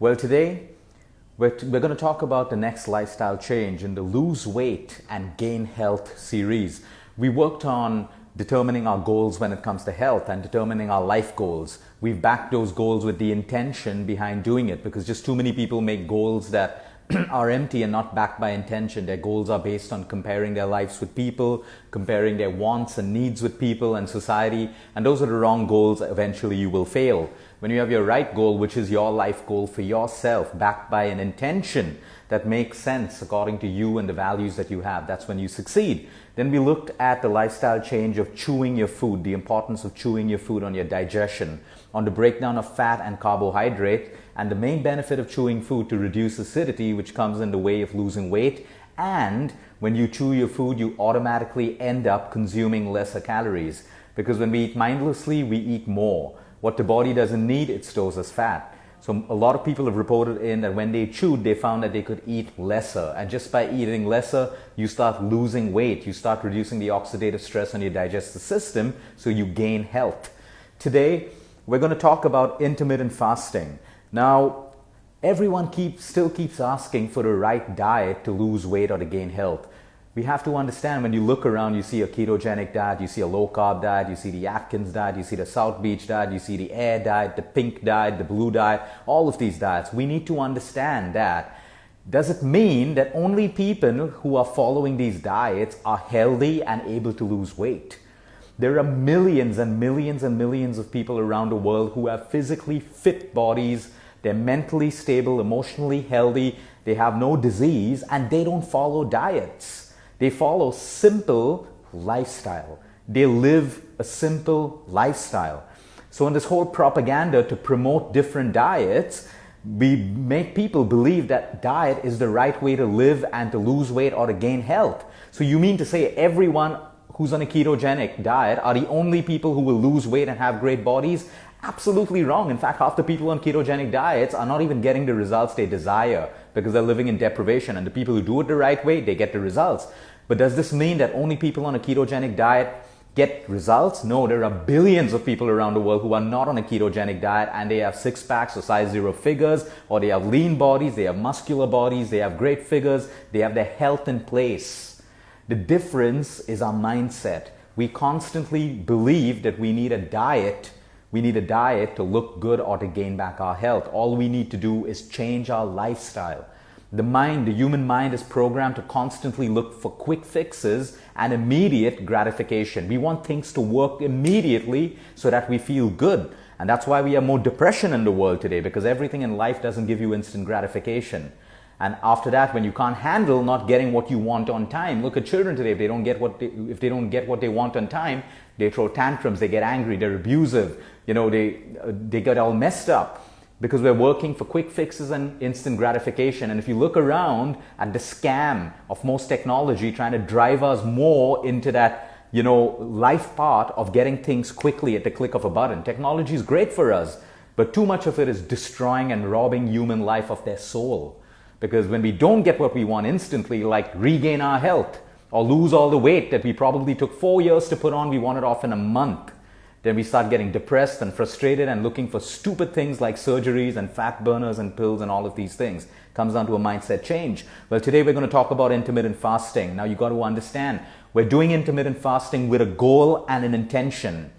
Well, today we're going to talk about the next lifestyle change in the Lose Weight and Gain Health series. We worked on determining our goals when it comes to health and determining our life goals. We've backed those goals with the intention behind doing it, because just too many people make goals that are empty and not backed by intention. Their goals are based on comparing their lives with people, comparing their wants and needs with people and society, and those are the wrong goals. Eventually you will fail. When you have your right goal, which is your life goal for yourself, backed by an intention that makes sense according to you and the values that you have, that's when you succeed. Then we looked at the lifestyle change of chewing your food, the importance of chewing your food on your digestion, on the breakdown of fat and carbohydrate, and the main benefit of chewing food to reduce acidity, which comes in the way of losing weight. And when you chew your food, you automatically end up consuming lesser calories, because when we eat mindlessly, we eat more. What the body doesn't need, it stores as fat. So a lot of people have reported in that when they chewed, they found that they could eat lesser. And just by eating lesser, you start losing weight. You start reducing the oxidative stress on your digestive system, so you gain health. Today, we're going to talk about intermittent fasting. Now, everyone still keeps asking for the right diet to lose weight or to gain health. We have to understand, when you look around, you see a ketogenic diet, you see a low-carb diet, you see the Atkins diet, you see the South Beach diet, you see the Air diet, the Pink diet, the Blue diet, all of these diets. We need to understand that. Does it mean that only people who are following these diets are healthy and able to lose weight? There are millions and millions and millions of people around the world who have physically fit bodies. They're mentally stable, emotionally healthy, they have no disease, and they don't follow diets. They follow simple lifestyle. They live a simple lifestyle. So in this whole propaganda to promote different diets, we make people believe that diet is the right way to live and to lose weight or to gain health. So you mean to say everyone who's on a ketogenic diet are the only people who will lose weight and have great bodies? Absolutely wrong. In fact, half the people on ketogenic diets are not even getting the results they desire, because they're living in deprivation, and the people who do it the right way, they get the results. But does this mean that only people on a ketogenic diet get results? No, there are billions of people around the world who are not on a ketogenic diet, and they have six packs or size 0 figures, or they have lean bodies, they have muscular bodies, they have great figures, they have their health in place. The difference is our mindset. We constantly believe that we need a diet. We need a diet to look good or to gain back our health. All we need to do is change our lifestyle. The human mind is programmed to constantly look for quick fixes and immediate gratification. We want things to work immediately so that we feel good. And that's why we have more depression in the world today, because everything in life doesn't give you instant gratification. And after that, when you can't handle not getting what you want on time, look at children today. If they don't get what they want on time, they throw tantrums, they get angry, they're abusive, they get all messed up, because we're working for quick fixes and instant gratification. And if you look around at the scam of most technology trying to drive us more into that, life part of getting things quickly at the click of a button. Technology is great for us, but too much of it is destroying and robbing human life of their soul. Because when we don't get what we want instantly, like regain our health or lose all the weight that we probably took 4 years to put on, we want it off in a month. Then we start getting depressed and frustrated and looking for stupid things like surgeries and fat burners and pills and all of these things. Comes down to a mindset change. Well, today we're going to talk about intermittent fasting. Now you got to understand, we're doing intermittent fasting with a goal and an intention.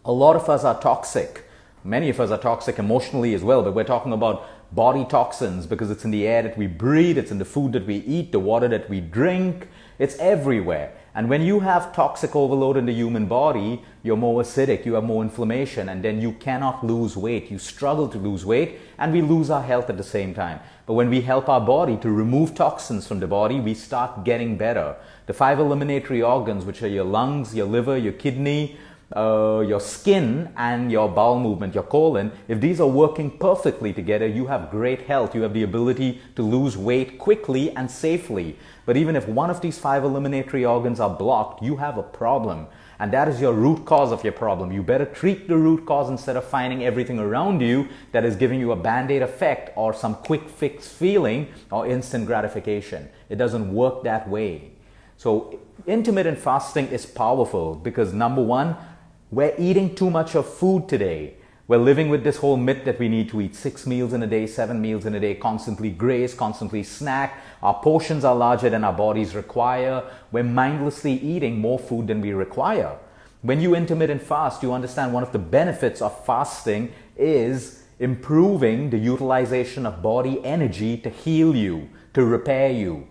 A lot of us are toxic. Many of us are toxic emotionally as well, but we're talking about body toxins, because it's in the air that we breathe, it's in the food that we eat, the water that we drink, it's everywhere. And when you have toxic overload in the human body, you're more acidic, you have more inflammation, and then you cannot lose weight. You struggle to lose weight, and we lose our health at the same time. But when we help our body to remove toxins from the body, we start getting better. The 5 eliminatory organs, which are your lungs, your liver, your kidney, your skin, and your bowel movement, your colon, if these are working perfectly together, you have great health. You have the ability to lose weight quickly and safely. But even if one of these 5 eliminatory organs are blocked, you have a problem. And that is your root cause of your problem. You better treat the root cause instead of finding everything around you that is giving you a band-aid effect or some quick fix feeling or instant gratification. It doesn't work that way. So intermittent fasting is powerful because, number one, we're eating too much of food today. We're living with this whole myth that we need to eat 6 meals in a day, 7 meals in a day, constantly graze, constantly snack. Our portions are larger than our bodies require. We're mindlessly eating more food than we require. When you intermittent fast, you understand one of the benefits of fasting is improving the utilization of body energy to heal you, to repair you.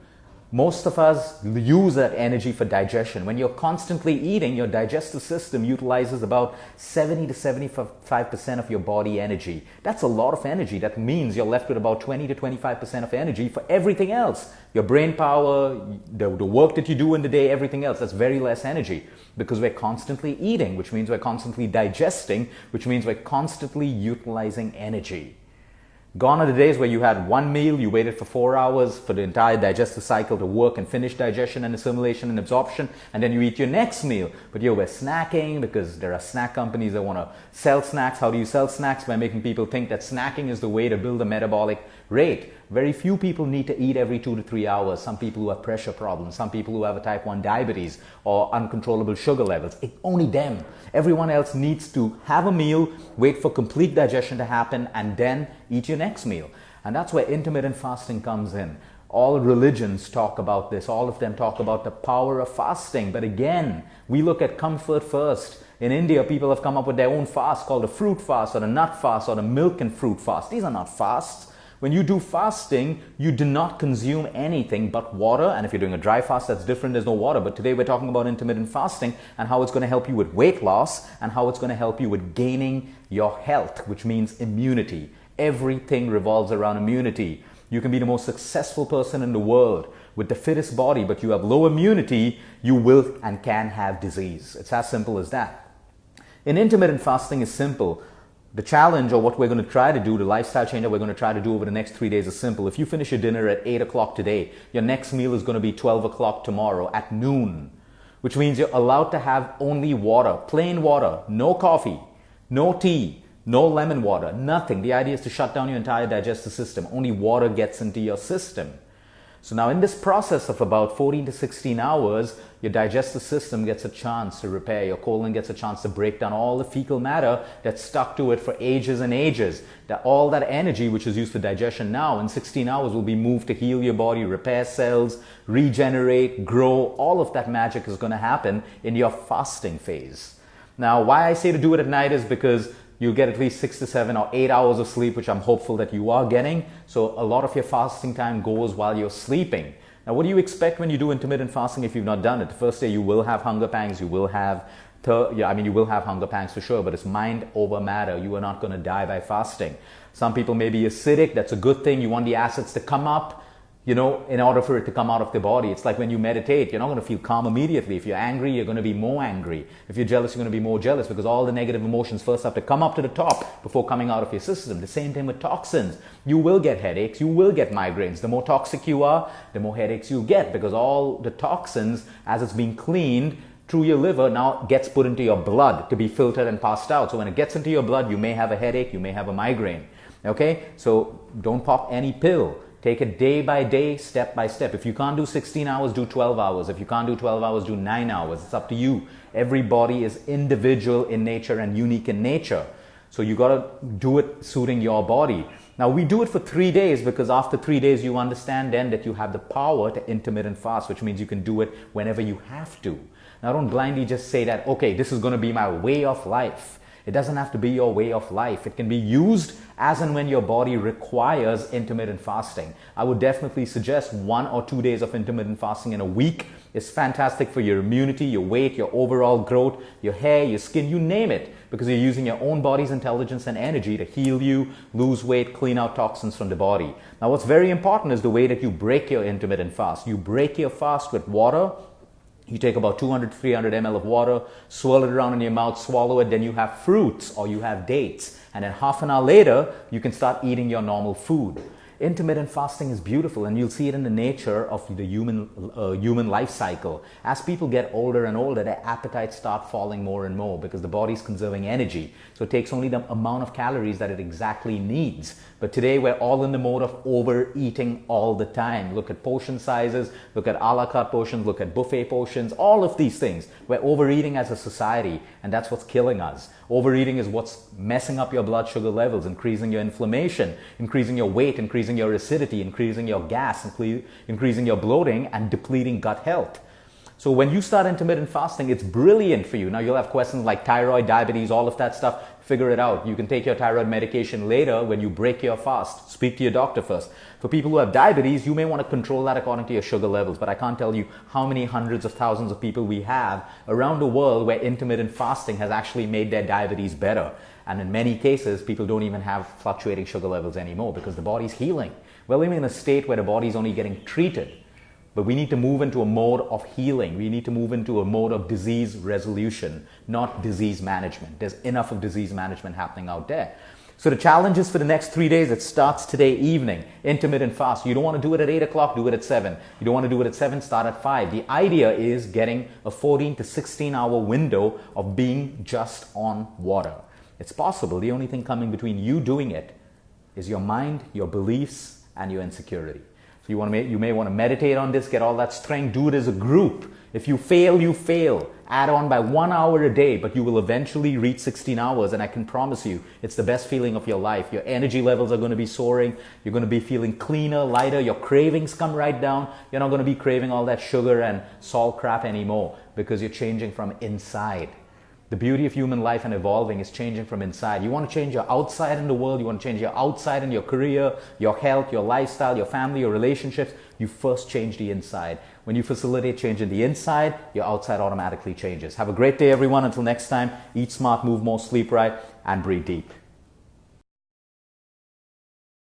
Most of us use that energy for digestion. When you're constantly eating, your digestive system utilizes about 70 to 75% of your body energy. That's a lot of energy. That means you're left with about 20 to 25% of energy for everything else. Your brain power, the work that you do in the day, everything else. That's very less energy because we're constantly eating, which means we're constantly digesting, which means we're constantly utilizing energy. Gone are the days where you had one meal, you waited for 4 hours for the entire digestive cycle to work and finish digestion and assimilation and absorption, and then you eat your next meal. But we're snacking because there are snack companies that want to sell snacks. How do you sell snacks? By making people think that snacking is the way to build a metabolic rate. Very few people need to eat every 2 to 3 hours. Some people who have pressure problems, some people who have a type 1 diabetes or uncontrollable sugar levels. Only them. Everyone else needs to have a meal, wait for complete digestion to happen, and then eat your next meal. And that's where intermittent fasting comes in. All religions talk about this. All of them talk about the power of fasting. But again, we look at comfort first. In India, people have come up with their own fast called the fruit fast or the nut fast or the milk and fruit fast. These are not fasts. When you do fasting, you do not consume anything but water. And if you're doing a dry fast, that's different. There's no water. But today we're talking about intermittent fasting and how it's going to help you with weight loss and how it's going to help you with gaining your health, which means immunity. Everything revolves around immunity. You can be the most successful person in the world with the fittest body, but you have low immunity, you will and can have disease. It's as simple as that. In intermittent fasting is simple. The challenge, or what we're going to try to do, the lifestyle change that we're going to try to do over the next 3 days is simple. If you finish your dinner at 8 o'clock today, your next meal is going to be 12 o'clock tomorrow at noon, which means you're allowed to have only water, plain water, no coffee, no tea, no lemon water, nothing. The idea is to shut down your entire digestive system. Only water gets into your system. So now in this process of about 14 to 16 hours, your digestive system gets a chance to repair. Your colon gets a chance to break down all the fecal matter that's stuck to it for ages and ages. All that energy which is used for digestion now in 16 hours will be moved to heal your body, repair cells, regenerate, grow. All of that magic is going to happen in your fasting phase. Now, why I say to do it at night is because you'll get at least 6 to 7 or 8 hours of sleep, which I'm hopeful that you are getting. So a lot of your fasting time goes while you're sleeping. Now, what do you expect when you do intermittent fasting if you've not done it? The first day you will have hunger pangs. You will have hunger pangs for sure, but it's mind over matter. You are not going to die by fasting. Some people may be acidic. That's a good thing. You want the acids to come up, in order for it to come out of the body. It's like when you meditate, you're not going to feel calm immediately. If you're angry, you're going to be more angry. If you're jealous, you're going to be more jealous because all the negative emotions first have to come up to the top before coming out of your system. The same thing with toxins. You will get headaches. You will get migraines. The more toxic you are, the more headaches you get because all the toxins, as it's being cleaned through your liver, now gets put into your blood to be filtered and passed out. So when it gets into your blood, you may have a headache, you may have a migraine. Okay? So don't pop any pill. Take it day by day, step by step. If you can't do 16 hours, do 12 hours. If you can't do 12 hours, do 9 hours. It's up to you. Every body is individual in nature and unique in nature. So you got to do it suiting your body. Now, we do it for 3 days because after 3 days, you understand then that you have the power to intermittent fast, which means you can do it whenever you have to. Now, don't blindly just say that, okay, this is going to be my way of life. It doesn't have to be your way of life. It can be used as and when your body requires intermittent fasting. I would definitely suggest 1 or 2 days of intermittent fasting in a week. It's fantastic for your immunity, your weight, your overall growth, your hair, your skin, you name it, because you're using your own body's intelligence and energy to heal you, lose weight, clean out toxins from the body. Now, what's very important is the way that you break your intermittent fast. You break your fast with water. You take about 200 to 300 ml of water, swirl it around in your mouth, swallow it, then you have fruits or you have dates. And then half an hour later, you can start eating your normal food. Intermittent fasting is beautiful, and you'll see it in the nature of the human life cycle. As people get older and older, their appetites start falling more and more because the body's conserving energy. So it takes only the amount of calories that it exactly needs. But today we're all in the mode of overeating all the time. Look at portion sizes, look at a la carte portions, look at buffet portions, all of these things. We're overeating as a society, and that's what's killing us. Overeating is what's messing up your blood sugar levels, increasing your inflammation, increasing your weight, increasing your acidity, increasing your gas, increasing your bloating, and depleting gut health. So when you start intermittent fasting, it's brilliant for you. Now you'll have questions like thyroid, diabetes, all of that stuff. Figure it out. You can take your thyroid medication later when you break your fast. Speak to your doctor first. For people who have diabetes, you may want to control that according to your sugar levels, but I can't tell you how many hundreds of thousands of people we have around the world where intermittent fasting has actually made their diabetes better. And in many cases, people don't even have fluctuating sugar levels anymore because the body's healing. We're living in a state where the body's only getting treated. But we need to move into a mode of healing. We need to move into a mode of disease resolution, not disease management. There's enough of disease management happening out there. So the challenge is for the next 3 days. It starts today evening. Intermittent fast. You don't want to do it at 8 o'clock, do it at 7. You don't want to do it at 7, start at 5. The idea is getting a 14 to 16 hour window of being just on water. It's possible. The only thing coming between you doing it is your mind, your beliefs, and your insecurity. So you may want to meditate on this, get all that strength, do it as a group. If you fail, you fail. Add on by 1 hour a day, but you will eventually reach 16 hours, and I can promise you, it's the best feeling of your life. Your energy levels are going to be soaring. You're going to be feeling cleaner, lighter. Your cravings come right down. You're not going to be craving all that sugar and salt crap anymore because you're changing from inside. The beauty of human life and evolving is changing from inside. You want to change your outside in the world. You want to change your outside in your career, your health, your lifestyle, your family, your relationships. You first change the inside. When you facilitate change in the inside, your outside automatically changes. Have a great day, everyone. Until next time, eat smart, move more, sleep right, and breathe deep.